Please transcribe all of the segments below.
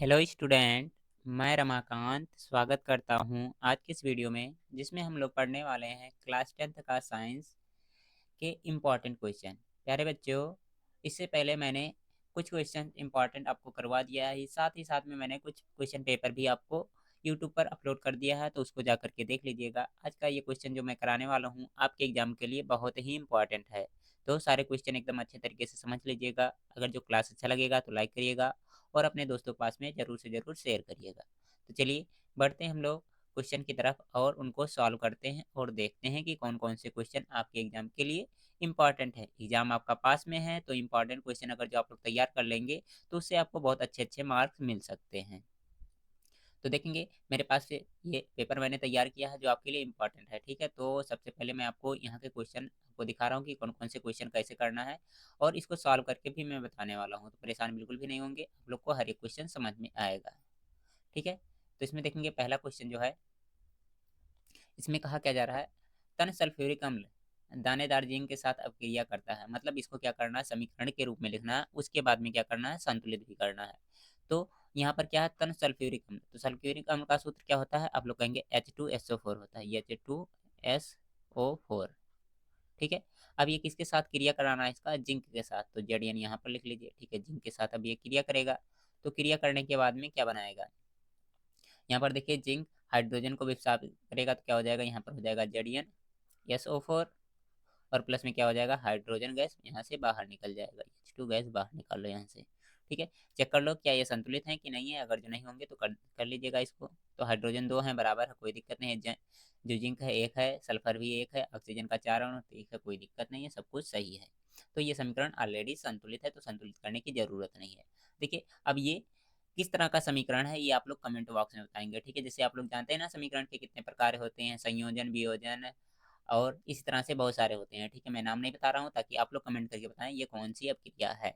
Hello student. मैं रमाकांत स्वागत करता हूं आज की इस वीडियो में, जिसमें हम लोग पढ़ने वाले हैं क्लास 10th का साइंस के इम्पॉर्टेंट क्वेश्चन। प्यारे बच्चों, इससे पहले मैंने कुछ क्वेश्चन इम्पॉर्टेंट आपको करवा दिया है, साथ में मैंने कुछ क्वेश्चन पेपर भी आपको यूट्यूब पर अपलोड कर दिया है, तो उसको जा करके देख लीजिएगा। आज का ये क्वेश्चन जो मैं कराने वाला हूँ आपके एग्जाम के लिए बहुत ही इम्पॉर्टेंट है, तो सारे क्वेश्चन एकदम अच्छे तरीके से समझ लीजिएगा। अगर जो क्लास अच्छा लगेगा तो लाइक करिएगा और अपने दोस्तों के पास में ज़रूर से ज़रूर शेयर करिएगा। तो चलिए बढ़ते हैं हम लोग क्वेश्चन की तरफ और उनको सॉल्व करते हैं और देखते हैं कि कौन कौन से क्वेश्चन आपके एग्जाम के लिए इम्पॉर्टेंट है। एग्जाम आपका पास में है तो इम्पॉर्टेंट क्वेश्चन अगर जो आप लोग तैयार कर लेंगे तो उससे आपको बहुत अच्छे अच्छे मार्क्स मिल सकते हैं। तो देखेंगे मेरे पास से ये पेपर मैंने तैयार किया है जो आपके लिए इम्पॉर्टेंट है। ठीक है, तो सबसे पहले मैं आपको यहाँ के क्वेश्चन को दिखा रहा हूँ कि कौन कौन से क्वेश्चन कैसे करना है, और इसको सॉल्व करके भी मैं बताने वाला हूँ, तो परेशान बिल्कुल भी नहीं होंगे, आप लोग को हर एक क्वेश्चन समझ में आएगा। ठीक है, तो इसमें देखेंगे पहला क्वेश्चन जो है, इसमें कहा क्या जा रहा है, तन सल्फ्यूरिक अम्ल दानेदार जिंक के साथ अपक्रिया करता है। मतलब इसको क्या करना है, समीकरण के रूप में लिखना है, उसके बाद में क्या करना है, संतुलित भी करना है। तो यहाँ पर क्या है, तन सल्फ्यूरिक अम्ल, तो सल्फ्यूरिक अम्ल का सूत्र क्या होता है, आप लोग कहेंगे H2SO4 होता है, ये H2SO4। ठीक है, अब ये किसके साथ क्रिया कराना है, इसका जिंक के साथ, तो Zn यहाँ पर लिख लीजिए। ठीक है, जिंक के साथ अब ये क्रिया करेगा, तो क्रिया करने के बाद में क्या बनाएगा, यहाँ पर देखिए जिंक हाइड्रोजन को विस्थापित करेगा, तो क्या हो जाएगा, यहाँ पर हो जाएगा ZnSO4, और प्लस में क्या हो जाएगा, हाइड्रोजन गैस यहाँ से बाहर निकल जाएगा, H2 गैस बाहर निकाल लो यहाँ से। ठीक है, चेक कर लो क्या ये संतुलित है कि नहीं है, अगर जो नहीं होंगे तो कर लीजिएगा इसको। तो हाइड्रोजन 2 है, बराबर है, कोई दिक्कत नहीं है। जो जिंक है 1 है, सल्फर भी 1 है, ऑक्सीजन का 4 अणु, तो 1 है, कोई दिक्कत नहीं है, सब कुछ सही है। तो ये समीकरण ऑलरेडी संतुलित है, तो संतुलित करने की जरूरत नहीं है। देखिए अब ये किस तरह का समीकरण है, ये आप लोग कमेंट बॉक्स में बताएंगे। ठीक है, जैसे आप लोग जानते हैं ना समीकरण के कितने प्रकार होते हैं, संयोजन, वियोजन, और इसी तरह से बहुत सारे होते हैं। ठीक है, मैं नाम नहीं बता रहा हूँ ताकि आप लोग कमेंट करके बताएं ये कौन सी अब क्रिया है।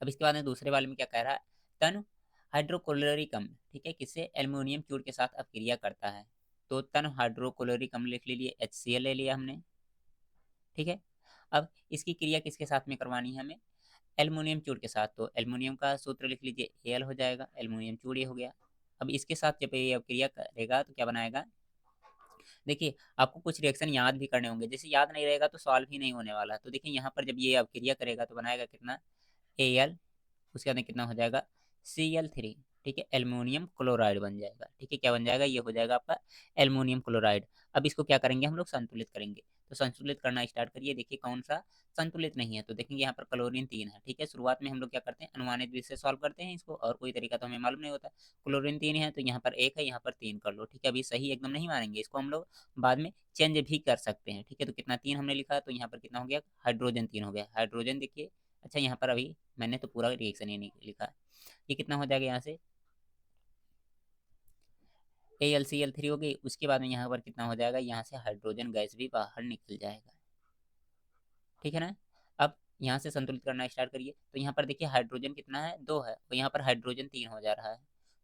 अब इसके बाद में दूसरे वाले में क्या कह रहा है, तन हाइड्रोक्लोरिक अम्ल, ठीक है, किससे, एल्युमिनियम चूड़ के साथ अपक्रिया करता है। तो तन हाइड्रोक्लोरिक अम्ल लिख लीजिए, HCl ले लिया हमने। ठीक है, अब इसकी क्रिया किसके साथ में करवानी है हमें, एल्युमिनियम चूड़ के साथ, तो एल्युमिनियम का सूत्र लिख लीजिए, Al हो जाएगा, एल्युमिनियम चूड़ ये हो गया। अब इसके साथ जब ये क्रिया करेगा तो क्या बनाएगा, देखिए आपको कुछ रिएक्शन याद भी करने होंगे, जैसे याद नहीं रहेगा तो सॉल्व ही नहीं होने वाला। तो देखिए यहाँ पर जब ये अब क्रिया करेगा तो बनाएगा कितना, Al, उसके बाद कितना हो जाएगा, Cl3। ठीक है, एल्युमिनियम क्लोराइड बन जाएगा। ठीक है, क्या बन जाएगा, ये हो जाएगा आपका एल्युमिनियम क्लोराइड। अब इसको क्या करेंगे हम लोग, संतुलित करेंगे। तो संतुलित करना स्टार्ट करिए, देखिए कौन सा संतुलित नहीं है, तो देखेंगे यहाँ पर क्लोरीन 3 है। ठीक है, शुरुआत में हम लोग क्या करते हैं, अनुमानित विधि से सॉल्व करते हैं इसको, और कोई तरीका तो हमें मालूम नहीं होता। क्लोरीन 3 है तो यहाँ पर 1 है, यहाँ पर 3 कर लो। ठीक है, अभी सही एकदम नहीं मानेंगे, इसको हम लोग बाद में चेंज भी कर सकते हैं। ठीक है, तो कितना 3 हमने लिखा, तो यहाँ पर कितना हो गया, हाइड्रोजन 3 हो गया। हाइड्रोजन देखिए, अच्छा यहाँ पर अभी मैंने तो पूरा रिएक्शन ही नहीं लिखा, ये कितना हो जाएगा, यहाँ से AlCl3 हो गई, उसके बाद में यहाँ पर कितना हो जाएगा, यहाँ से हाइड्रोजन गैस भी बाहर निकल जाएगा। ठीक है ना, अब यहाँ से संतुलित करना स्टार्ट करिए, तो यहाँ पर देखिए हाइड्रोजन कितना है, 2 है, और यहाँ पर हाइड्रोजन 3 हो जा रहा है,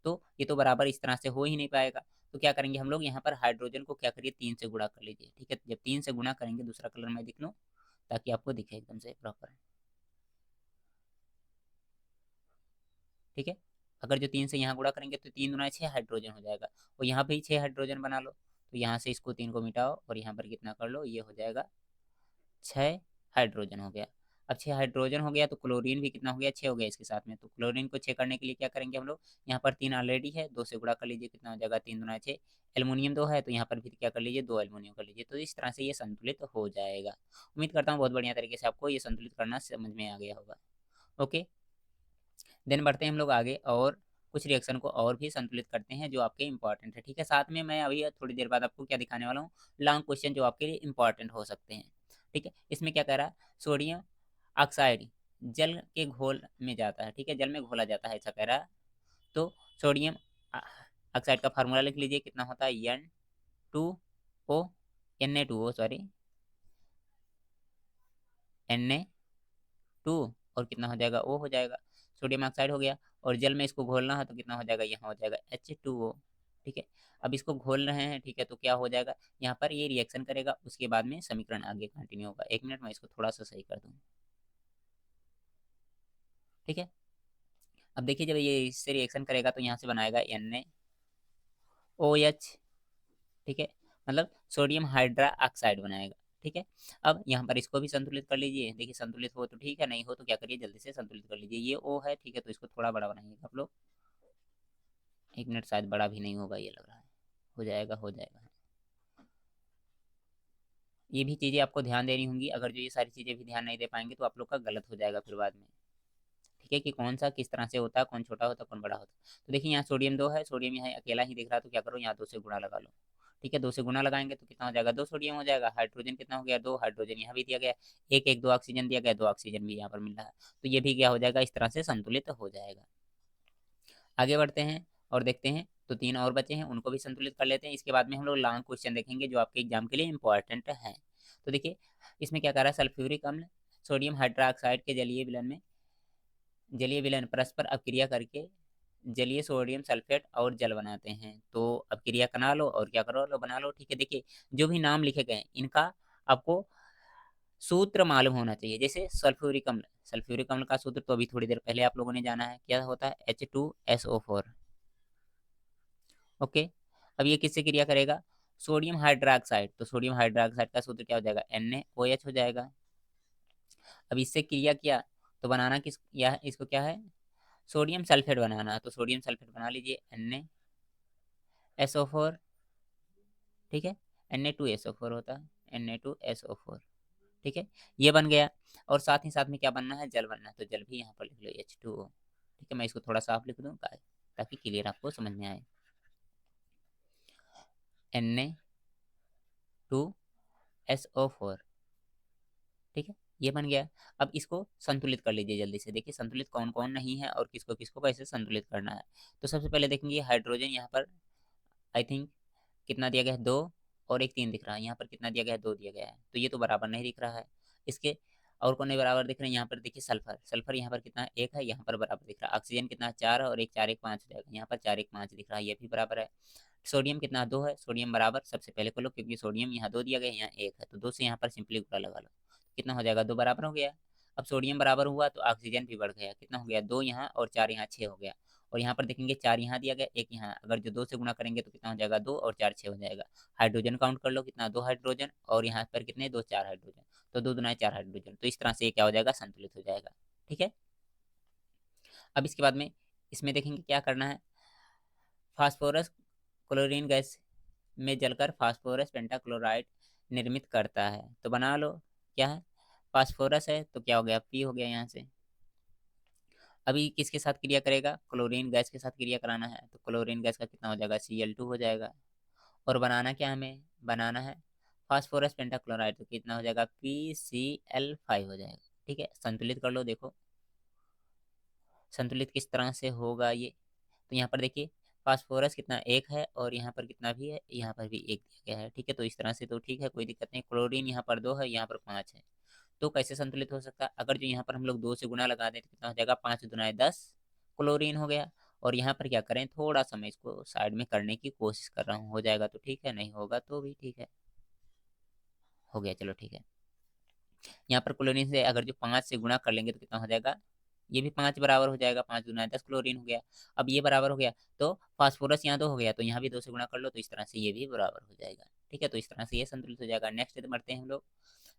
तो ये तो बराबर इस तरह से हो ही नहीं पाएगा। तो क्या करेंगे हम लोग, यहाँ पर हाइड्रोजन को क्या करिए, 3 से गुणा कर लीजिए। ठीक है, जब 3 से गुणा करेंगे, दूसरा कलर मैं दिख लूँ ताकि आपको दिखे एकदम से प्रॉपर। ठीक है, अगर जो 3 से यहाँ गुणा करेंगे तो 3 गुना 6 हाइड्रोजन हो जाएगा, और यहाँ भी 6 हाइड्रोजन बना लो, तो यहाँ से इसको 3 को मिटाओ और यहाँ पर कितना कर लो, ये हो जाएगा 6 हाइड्रोजन हो गया। अब 6 हाइड्रोजन हो गया तो क्लोरीन भी कितना हो गया, 6 हो गया इसके साथ में। तो क्लोरीन को 6 करने के लिए क्या करेंगे हम लोग, यहाँ पर 3 ऑलरेडी है, 2 से गुणा कर लीजिए, कितना हो जाएगा, 3 दुना 6। एल्युमिनियम 2 है तो यहाँ पर फिर क्या कर लीजिए, 2 एल्युमिनियम कर लीजिए, तो इस तरह से ये संतुलित हो जाएगा। उम्मीद करता हूँ बहुत बढ़िया तरीके से आपको ये संतुलित करना समझ में आ गया होगा। ओके, देन बढ़ते हैं हम लोग आगे, और कुछ रिएक्शन को और भी संतुलित करते हैं जो आपके इंपॉर्टेंट है। ठीक है, साथ में मैं अभी थोड़ी देर बाद आपको क्या दिखाने वाला हूँ, लॉन्ग क्वेश्चन जो आपके लिए इंपॉर्टेंट हो सकते हैं। ठीक है, इसमें क्या कह रहा है, सोडियम ऑक्साइड जल के घोल में जाता है। ठीक है, जल में घोला जाता है, ऐसा कह रहा है। तो सोडियम ऑक्साइड का फार्मूला लिख लीजिए, कितना होता है, N2O, Na2O सॉरी, Na2, और कितना हो जाएगा, O हो जाएगा। सोडियम ऑक्साइड हो गया, और जल में इसको घोलना है तो कितना हो जाएगा, यहाँ हो जाएगा H2O। ठीक है, अब इसको घोल रहे हैं, ठीक है, तो क्या हो जाएगा, यहाँ पर ये रिएक्शन करेगा, उसके बाद में समीकरण आगे कंटिन्यू होगा। 1 मिनट में इसको थोड़ा सा सही कर दूँ। ठीक है, अब देखिए जब ये इससे रिएक्शन करेगा तो यहाँ से बनाएगा NaOH, ठीक है, मतलब सोडियम हाइड्रा ऑक्साइड बनाएगा, ठीक है। अब यहाँ पर इसको भी संतुलित कर लीजिए, देखिए संतुलित हो तो ठीक है, नहीं हो तो क्या करिए जल्दी से संतुलित कर लीजिए। ये O है, ठीक है, तो इसको थोड़ा बड़ा बनाइएगा आप लोग। 1 मिनट, शायद बड़ा भी नहीं होगा, ये लग रहा है। हो जाएगा, हो जाएगा। ये भी चीज़ें आपको ध्यान देनी होंगी, अगर जो ये सारी चीज़ें भी ध्यान नहीं दे पाएंगे तो आप लोग का गलत हो जाएगा फिर बाद में, ठीक है, कि कौन सा किस तरह से होता है, कौन छोटा होता है कौन बड़ा होता है। तो देखिए यहाँ सोडियम 2 है, सोडियम यहाँ अकेला ही दिख रहा है, तो क्या करो यहाँ 2 से गुणा लगा लो, ठीक है। 2 से गुणा लगाएंगे तो कितना हो जाएगा, 2 सोडियम हो जाएगा। हाइड्रोजन कितना हो गया, 2 हाइड्रोजन यहाँ भी दिया गया, एक एक 2 ऑक्सीजन दिया गया, 2 ऑक्सीजन भी यहाँ पर मिल रहा है, तो ये भी क्या हो जाएगा, इस तरह से संतुलित हो जाएगा। आगे बढ़ते हैं और देखते हैं, तो 3 और बचे हैं, उनको भी संतुलित कर लेते हैं। इसके बाद में हम लोग लॉन्ग क्वेश्चन देखेंगे जो आपके एग्जाम के लिए इंपॉर्टेंट है। तो देखिए इसमें क्या कर रहा है, सल्फ्यूरिक अम्ल सोडियम हाइड्रोक्साइड के जलीय विलयन परस्पर अपक्रिया करके जलीय सोडियम सल्फेट और जल बनाते हैं। तो अपक्रिया करा लो और क्या करो लो, बना लो, ठीक है। देखिए जो भी नाम लिखे गए इनका आपको सूत्र मालूम होना चाहिए। जैसे सल्फ्यूरिक अम्ल का सूत्र तो अभी थोड़ी देर पहले आप लोगों ने जाना है, क्या होता है, H2SO4, ओके। अब ये किससे क्रिया करेगा, सोडियम हाइड्रोक्साइड, तो सोडियम हाइड्रोक्साइड का सूत्र क्या हो जाएगा, NaOH हो जाएगा। अब इससे क्रिया किया तो बनाना किस, या इसको क्या है, सोडियम सल्फेट बनाना, तो सोडियम सल्फेट बना लीजिए NaSO4, ठीक है, Na2SO4 होता है, Na2SO4, ठीक है, ये बन गया। और साथ ही साथ में क्या बनना है, जल बनना है, तो जल भी यहाँ पर लिख लो H2O, ठीक है। मैं इसको थोड़ा साफ लिख दूँ ताकि क्लियर आपको समझ में आए, Na2SO4, ठीक है, ये बन गया। अब इसको संतुलित कर लीजिए जल्दी से, देखिए संतुलित कौन कौन नहीं है और किसको किसको कैसे संतुलित करना है। तो सबसे पहले देखेंगे हाइड्रोजन, यहाँ पर आई थिंक कितना दिया गया है, 2 और एक 3 दिख रहा है, यहाँ पर कितना दिया गया है, 2 दिया गया है, तो ये तो बराबर नहीं दिख रहा है इसके। और कौन नहीं बराबर दिख रहे हैं, यहाँ पर देखिए सल्फर, सल्फर यहाँ पर कितना है, 1 है, यहाँ पर बराबर दिख रहा है। ऑक्सीजन कितना है, 4 है, और एक 4 1 5 हो जाएगा, यहाँ पर 4 1 5 दिख रहा है, ये भी बराबर है। सोडियम कितना, 2 है, सोडियम बराबर सबसे पहले को लो, क्योंकि सोडियम यहाँ 2 दिया गया, यहाँ 1 है, तो 2 से यहाँ पर सिंपली गुणा लगा लो, कितना हो जाएगा, 2 बराबर हो गया। अब सोडियम बराबर हुआ तो ऑक्सीजन भी बढ़ गया, कितना हो गया, 2 यहाँ और 4 यहाँ, 6 हो गया। और यहाँ पर देखेंगे 4 यहाँ दिया गया, 1 यहाँ, अगर जो 2 से गुणा करेंगे तो कितना हो जाएगा, 2 और 4 6 हो जाएगा। हाइड्रोजन काउंट कर लो, कितना, 2 हाइड्रोजन, और यहाँ पर कितने, 2 4 हाइड्रोजन, तो 2 दुना 4 हाइड्रोजन, तो इस तरह से ये क्या हो जाएगा, संतुलित हो जाएगा, ठीक है। अब इसके बाद में इसमें देखेंगे क्या करना है, फास्फोरस क्लोरीन गैस में जलकर फास्फोरस पेंटाक्लोराइड निर्मित करता है, तो बना लो, क्या है, फास्फोरस है, तो क्या हो गया, P हो गया यहाँ से। अभी किसके साथ क्रिया करेगा, क्लोरीन गैस के साथ क्रिया कराना है, तो क्लोरीन गैस का कितना हो जाएगा, Cl2 हो जाएगा। और बनाना क्या हमें, बनाना है फास्फोरस पेंटाक्लोराइड, तो कितना हो जाएगा, PCl5 हो जाएगा, ठीक है। संतुलित कर लो, देखो संतुलित किस तरह से होगा ये, तो यहाँ पर देखिए फास्फोरस कितना, 1 है, और यहाँ पर कितना भी है, यहाँ पर भी 1 दिया गया है, ठीक है। तो इस तरह से तो ठीक है, कोई दिक्कत नहीं। क्लोरीन यहाँ पर 2 है, यहाँ पर 5 है, तो कैसे संतुलित हो सकता है, अगर जो यहाँ पर हम लोग 2 से गुणा लगा दें तो कितना हो जाएगा, 5 दुनाए 10 क्लोरीन हो गया। और यहाँ पर क्या करें, थोड़ा सा मैं इसको साइड में करने की कोशिश कर रहा हूँ, हो जाएगा तो ठीक है, नहीं होगा तो भी ठीक है, हो गया, चलो ठीक है। यहाँ पर क्लोरीन से अगर जो 5 से गुणा कर लेंगे तो कितना हो जाएगा, ये भी 5 बराबर हो जाएगा, 5 दुना 10 क्लोरीन हो गया। अब ये बराबर हो गया, तो फास्फोरस यहाँ 2 हो गया, तो यहाँ भी 2 से गुणा कर लो, तो इस तरह से ये भी बराबर हो जाएगा, ठीक है। तो इस तरह से ये संतुलित हो जाएगा। नेक्स्ट बढ़ते हैं हम लोग।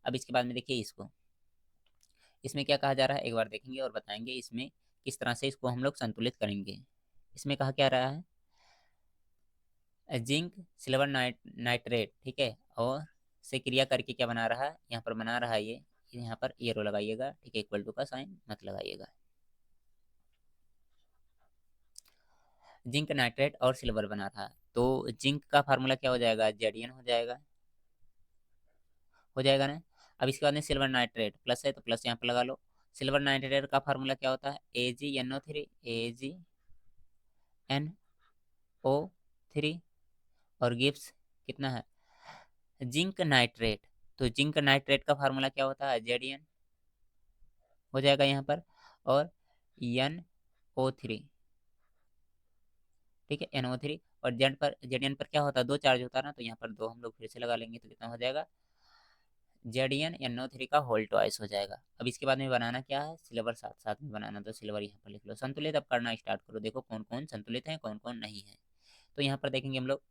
अब इसके बाद में देखिए इसको, इसमें क्या कहा जा रहा है, एक बार देखेंगे और बताएंगे इसमें किस तरह से इसको हम लोग संतुलित करेंगे। इसमें कहा क्या रहा है, जिंक सिल्वर नाइट्रेट, ठीक है, और से क्रिया करके क्या बना रहा है, यहाँ पर बना रहा है ये, यहाँ पर एरो लगाइएगा, ठीक है, इक्वल टू का साइन मत लगाइएगा। जिंक नाइट्रेट और सिल्वर बना रहा है, तो जिंक का फार्मूला क्या हो जाएगा, Zn हो जाएगा ना। अब इसके बाद में सिल्वर नाइट्रेट प्लस है, तो प्लस यहाँ पर लगा लो। सिल्वर नाइट्रेट का फार्मूला क्या होता है, AgNO3 और गिव्स कितना है, जिंक नाइट्रेट, तो जिंक नाइट्रेट का फार्मूला क्या होता है, Zn हो जाएगा यहाँ पर, और NO3, ठीक है, NO3। और Zn पर क्या होता है, 2 चार्ज होता है ना, तो यहाँ पर 2 हम लोग फिर से लगा लेंगे, तो कितना हो जाएगा, ZnNO3 का होल ट्वाइस हो जाएगा। अब इसके बाद में बनाना क्या है, सिल्वर साथ साथ में बनाना, तो सिल्वर यहाँ पर लिख लो। संतुलित अब करना स्टार्ट करो, देखो कौन कौन संतुलित है कौन कौन नहीं है। तो यहाँ पर देखेंगे हम लोग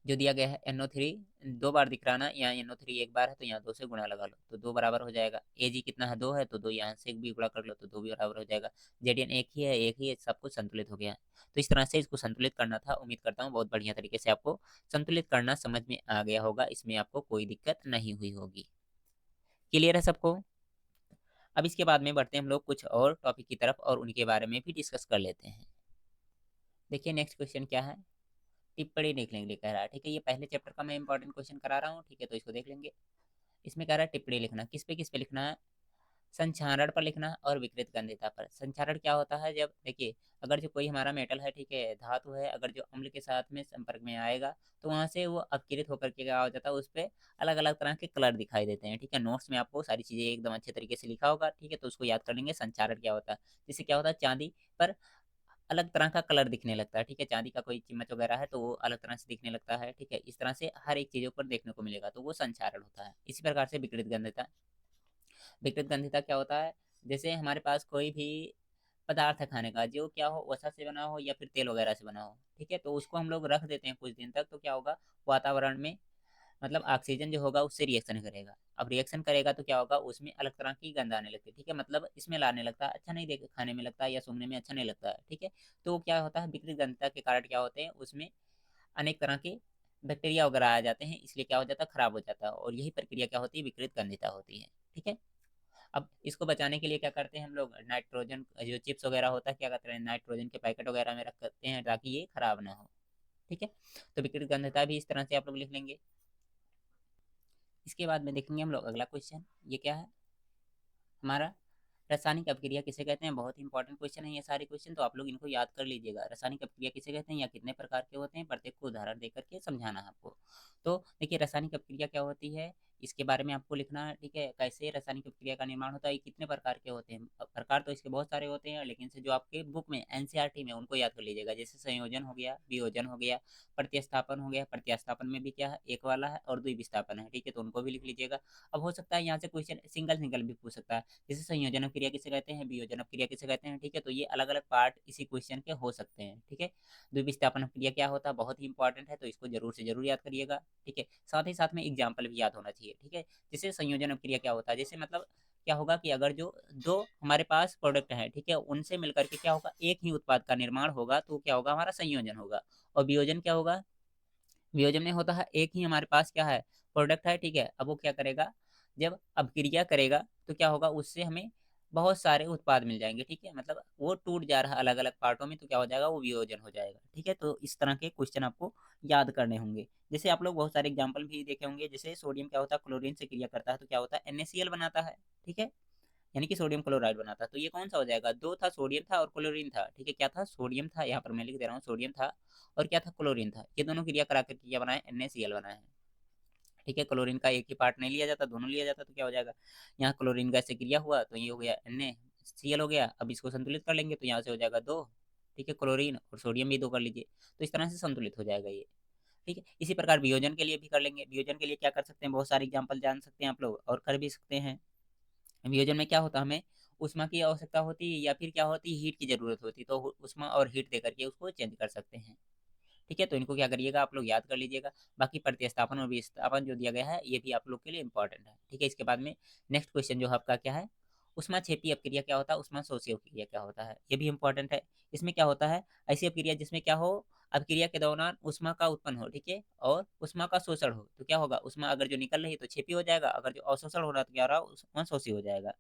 जो दिया गया है NO3 दो बार दिख रहा ना, यहाँ NO3 एक बार है तो यहाँ 2 से गुणा लगा लो तो 2 बराबर हो जाएगा। Ag कितना है 2 है तो 2 यहाँ से भी गुणा कर लो तो 2 भी बराबर हो जाएगा। Zn एक ही है, सब कुछ संतुलित हो गया है। तो इस तरह से इसको संतुलित करना था। उम्मीद करता हूँ बहुत बढ़िया तरीके से आपको संतुलित करना समझ में आ गया होगा, इसमें आपको कोई दिक्कत नहीं हुई होगी। क्लियर है सबको? अब इसके बाद में बढ़ते हैं हम लोग कुछ और टॉपिक की तरफ और उनके बारे में भी डिस्कस कर लेते हैं। देखिए नेक्स्ट क्वेश्चन क्या है, टिप्पणी लिखने के लिए कह रहा है। ठीक है, ये पहले चैप्टर का मैं इंपॉर्टेंट क्वेश्चन करा रहा हूँ। ठीक है, तो इसको देख लेंगे। इसमें कह रहा है टिप्पणी लिखना, किस पे लिखना है, संक्षारण पर लिखना और विकृत गंधिता पर। संक्षारण क्या होता है, जब देखिए अगर जो कोई हमारा मेटल है, ठीक है, धातु है, अगर जो अम्ल के साथ में संपर्क में आएगा तो वहां से वो अपकिरित होकर के क्या हो जाता है, उस पर अलग अलग तरह के कलर दिखाई देते हैं। ठीक है, नोट्स में आपको सारी चीजें एकदम अच्छे तरीके से लिखा होगा। ठीक है, तो उसको याद कर लेंगे। संचारण क्या होता है, जिससे क्या होता है चांदी पर अलग तरह का कलर दिखने लगता है। ठीक है, चांदी का कोई चम्मच वगैरह है तो वो अलग तरह से दिखने लगता है। ठीक है, इस तरह से हर एक चीजों पर देखने को मिलेगा, तो वो संचारण होता है। इसी प्रकार से विकृत गंधिता, विकृत गंधिता क्या होता है, जैसे हमारे पास कोई भी पदार्थ है खाने का, जो क्या हो वसा से बना हो या फिर तेल वगैरह से बना हो। ठीक है, तो उसको हम लोग रख देते हैं कुछ दिन तक, तो क्या होगा, वातावरण में मतलब ऑक्सीजन जो होगा उससे रिएक्शन करेगा। अब रिएक्शन करेगा तो क्या होगा, उसमें अलग तरह की गंध आने लगती है। ठीक है, मतलब इसमें लाने लगता है, अच्छा नहीं देख खाने में लगता है या सूंघने में अच्छा नहीं लगता है। ठीक है, तो क्या होता है, विकृत गंधता के कारण क्या होते हैं, उसमें अनेक तरह के बैक्टीरिया वगैरह आ जाते हैं, इसलिए क्या हो जाता है, खराब हो जाता है। और यही प्रक्रिया क्या होती है, विकृत गंधिता होती है। ठीक है, अब इसको बचाने के लिए क्या करते हैं हम लोग, नाइट्रोजन जो चिप्स वगैरह होता है, क्या करते हैं, नाइट्रोजन के पैकेट वगैरह में रखते हैं ताकि ये खराब ना हो। ठीक है, तो विकृत गंधता भी इस तरह से आप लोग लिख लेंगे। इसके बाद में देखेंगे हम लोग अगला क्वेश्चन, ये क्या है हमारा, रासायनिक अपक्रिया किसे कहते हैं। बहुत ही इंपॉर्टेंट क्वेश्चन है ये सारे क्वेश्चन, तो आप लोग इनको याद कर लीजिएगा। रासायनिक अपक्रिया किसे कहते हैं या कितने प्रकार के होते हैं, प्रत्येक को उदाहरण देकर के समझाना है आपको। तो देखिए रासायनिक अपक्रिया क्या होती है, इसके बारे में आपको लिखना है। ठीक है, कैसे रासायनिक अपक्रिया का निर्माण होता है, कितने प्रकार के होते हैं। प्रकार तो इसके बहुत सारे होते हैं, लेकिन से जो आपके बुक में एनसीईआरटी में उनको याद कर लीजिएगा। जैसे संयोजन हो गया, वियोजन हो गया, प्रतिस्थापन हो गया। प्रतिस्थापन में भी क्या है, एक वाला है, और द्विविस्थापन है। ठीक है, तो उनको भी लिख लीजिएगा। अब हो सकता है यहाँ से क्वेश्चन सिंगल सिंगल भी पूछ सकता है, जैसे संयोजन क्रिया किसे कहते हैं, वियोजन क्रिया किसे कहते हैं। ठीक है, तो ये अलग अलग पार्ट इसी क्वेश्चन के हो सकते हैं। ठीक है, द्विविस्थापन क्रिया क्या होता है, बहुत ही इंपॉर्टेंट है, तो इसको जरूर से जरूर याद करिएगा। ठीक है, साथ ही साथ में एग्जाम्पल भी याद होना चाहिए। ठीक है, जैसे संयोजन क्रिया क्या होता है, जैसे मतलब क्या होगा कि अगर जो दो हमारे पास प्रोडक्ट हैं, ठीक है, उनसे मिलकर के क्या होगा, एक ही उत्पाद का निर्माण होगा, तो क्या होगा, हमारा संयोजन होगा। और वियोजन क्या होगा, वियोजन में होता है एक ही हमारे पास क्या है, प्रोडक्ट है। ठीक है, अब वो क्या करेगा, जब अपक्रिया करेगा तो क्या होगा, उससे हमें बहुत सारे उत्पाद मिल जाएंगे। ठीक है, मतलब वो टूट जा रहा है अलग अलग पार्टों में, तो क्या हो जाएगा, वो वियोजन हो जाएगा। ठीक है, तो इस तरह के क्वेश्चन आपको याद करने होंगे। जैसे आप लोग बहुत सारे एग्जाम्पल भी देखे होंगे, जैसे सोडियम क्या होता है, क्लोरीन से क्रिया करता है तो क्या होता है, NaCl बनाता है। ठीक है, यानी कि सोडियम क्लोराइड बनाता है। तो ये कौन सा हो जाएगा, दो था, सोडियम था और क्लोरीन था। ठीक है, क्या था, सोडियम था, यहाँ पर मैं लिख दे रहा हूँ, सोडियम था और क्या था, क्लोरीन था। ये दोनों क्रिया करा करके क्या बनाए, NaCl बनाए हैं। ठीक है, क्लोरीन का एक ही पार्ट नहीं लिया जाता, दोनों लिया जाता, तो क्या हो जाएगा, यहाँ क्लोरीन गैस से क्रिया हुआ तो ये हो गया NaCl हो गया। अब इसको संतुलित कर लेंगे तो यहाँ से हो जाएगा 2। ठीक है, क्लोरीन और सोडियम भी 2 कर लीजिए, तो इस तरह से संतुलित हो जाएगा ये। ठीक है, इसी प्रकार वियोजन के लिए भी कर लेंगे। वियोजन के लिए क्या कर सकते हैं, बहुत सारे एग्जाम्पल जान सकते हैं आप लोग और कर भी सकते हैं। वियोजन में क्या होता है, हमें उष्मा की आवश्यकता होती है या फिर क्या होती है, हीट की जरूरत होती है, तो उष्मा और हीट दे करके उसको चेंज कर सकते हैं। ठीक है, तो इनको क्या करिएगा, आप लोग याद कर लीजिएगा। बाकी प्रतिस्थापन और विस्थापन जो दिया गया है ये भी आप लोग के लिए इंपॉर्टेंट है। ठीक है, इसके बाद में नेक्स्ट क्वेश्चन जो आपका क्या है, उष्माक्षेपी अपक्रिया क्या होता है, उष्माशोषी अपक्रिया क्या होता है, ये भी इंपॉर्टेंट है। इसमें क्या होता है, ऐसी अपक्रिया जिसमें क्या हो, अपक्रिया के दौरान उष्मा का उत्पन्न हो। ठीक है, और उष्मा का शोषण हो, तो क्या होगा, उष्मा अगर जो निकल रही है तो छेपी हो जाएगा, अगर जो अवशोषण हो रहा है तो क्या हो रहा है, उष्मा शोषी हो जाएगा।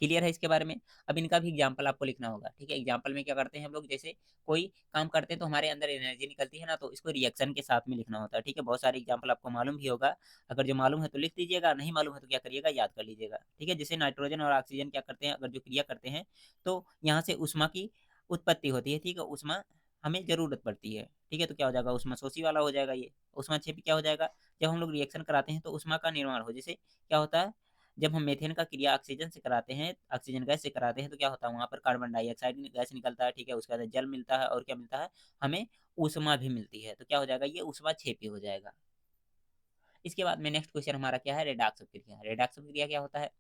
क्लियर है इसके बारे में? अब इनका भी एग्जाम्पल आपको लिखना होगा। ठीक है, एग्जाम्पल में क्या करते हैं हम लोग, जैसे कोई काम करते हैं तो हमारे अंदर एनर्जी निकलती है ना, तो इसको रिएक्शन के साथ में लिखना होता है। ठीक है, बहुत सारे एग्जाम्पल आपको मालूम भी होगा, अगर जो मालूम है तो लिख लीजिएगा, नहीं मालूम है तो क्या करिएगा, याद कर लीजिएगा। ठीक है, जैसे नाइट्रोजन और ऑक्सीजन क्या करते हैं, अगर जो क्रिया करते हैं तो यहाँ से उष्मा की उत्पत्ति होती है। ठीक है, उष्मा हमें जरूरत पड़ती है। ठीक है, तो क्या हो जाएगा, उष्मा शोषी वाला हो जाएगा ये। उष्मा क्षेपी क्या हो जाएगा, जब हम लोग रिएक्शन कराते हैं तो उष्मा का निर्माण हो, जैसे क्या होता है, जब हम मीथेन का क्रिया ऑक्सीजन से कराते हैं, ऑक्सीजन गैस से कराते हैं, तो क्या होता है, वहां पर कार्बन डाइऑक्साइड गैस निकलता है। ठीक है, उसके बाद जल मिलता है और क्या मिलता है, हमें ऊष्मा भी मिलती है, तो क्या हो जाएगा, ये ऊष्मा क्षेपी हो जाएगा। इसके बाद में नेक्स्ट क्वेश्चन हमारा क्या है, रेडॉक्स क्रिया। रेडॉक्स क्रिया क्या होता है,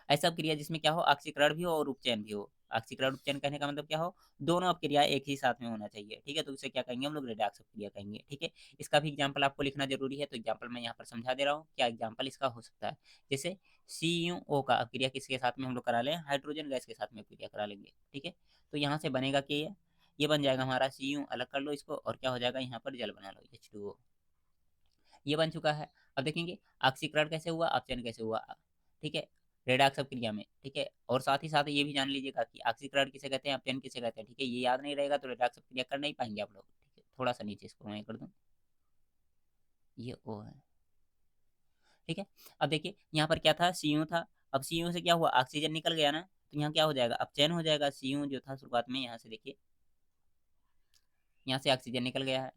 ऐसा क्रिया जिसमें क्या हो, ऑक्सीकरण भी हो और उपचयन भी हो। ऑक्सीकरण उपचयन कहने का मतलब क्या हो, दोनों अब क्रिया एक ही साथ में होना चाहिए, ठीक है, तो इसे क्या कहेंगे हम लोग, रेडॉक्स क्रिया कहेंगे, ठीक है। इसका भी एग्जांपल आपको लिखना जरूरी है, तो एग्जांपल मैं यहाँ पर समझा दे रहा हूँ, क्या एग्जांपल इसका हो सकता है। जैसे CuO का क्रिया किसके साथ में हम लोग करा लें, हाइड्रोजन गैस के साथ में क्रिया करा लेंगे, ठीक है। तो यहाँ से बनेगा कि ये बन जाएगा हमारा Cu, अलग कर लो इसको, और क्या हो जाएगा, यहाँ पर जल बना लो, H2O, ये बन चुका है। अब देखेंगे ऑक्सीकरण कैसे हुआ, अपचयन कैसे हुआ, ठीक है, रेडॉक्स क्रिया में, ठीक है। और साथ ही साथ ये भी जान लीजिएगा कि ऑक्सीकरण किसे कहते हैं, अपचयन किसे कहते हैं, ठीक है। ये याद नहीं रहेगा तो रेडॉक्स क्रिया कर नहीं पाएंगे आप लोग, ठीक है। थोड़ा सा नीचे इसको मैं कर दूं, ये ओ है, ठीक है। अब देखिए यहाँ पर क्या था, Cu था, अब Cu से क्या हुआ, ऑक्सीजन निकल गया ना, तो यहाँ क्या हो जाएगा, अपचयन हो जाएगा। Cu जो था शुरुआत में, यहाँ से देखिए, यहाँ से ऑक्सीजन निकल गया है,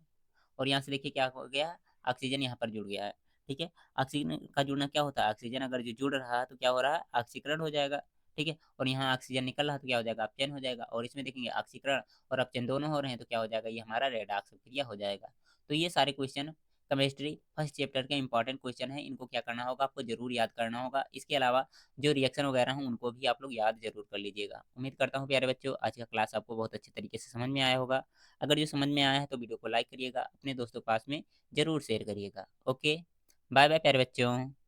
और यहाँ से देखिए क्या हो गया, ऑक्सीजन यहाँ पर जुड़ गया है, ठीक है। ऑक्सीजन का जुड़ना क्या होता है, ऑक्सीजन अगर जो जुड़ रहा है तो क्या हो रहा है, ऑक्सीकरण हो जाएगा, ठीक है। और यहाँ ऑक्सीजन निकल रहा है तो क्या हो जाएगा, अपचयन हो जाएगा। और इसमें देखेंगे ऑक्सीकरण और अपचयन दोनों हो रहे हैं तो क्या हो जाएगा, ये हमारा रेडॉक्स क्रिया हो जाएगा। तो ये सारे क्वेश्चन केमिस्ट्री फर्स्ट चैप्टर के इंपॉर्टेंट क्वेश्चन है, इनको क्या करना होगा, आपको जरूर याद करना होगा। इसके अलावा जो रिएक्शन वगैरह हैं उनको भी आप लोग याद जरूर कर लीजिएगा। उम्मीद करता हूँ प्यारे बच्चों आज का क्लास आपको बहुत अच्छे तरीके से समझ में आया होगा। अगर जो समझ में आया है तो वीडियो को लाइक करिएगा, अपने दोस्तों के पास में जरूर शेयर करिएगा। ओके, बाय बाय प्यारे बच्चों।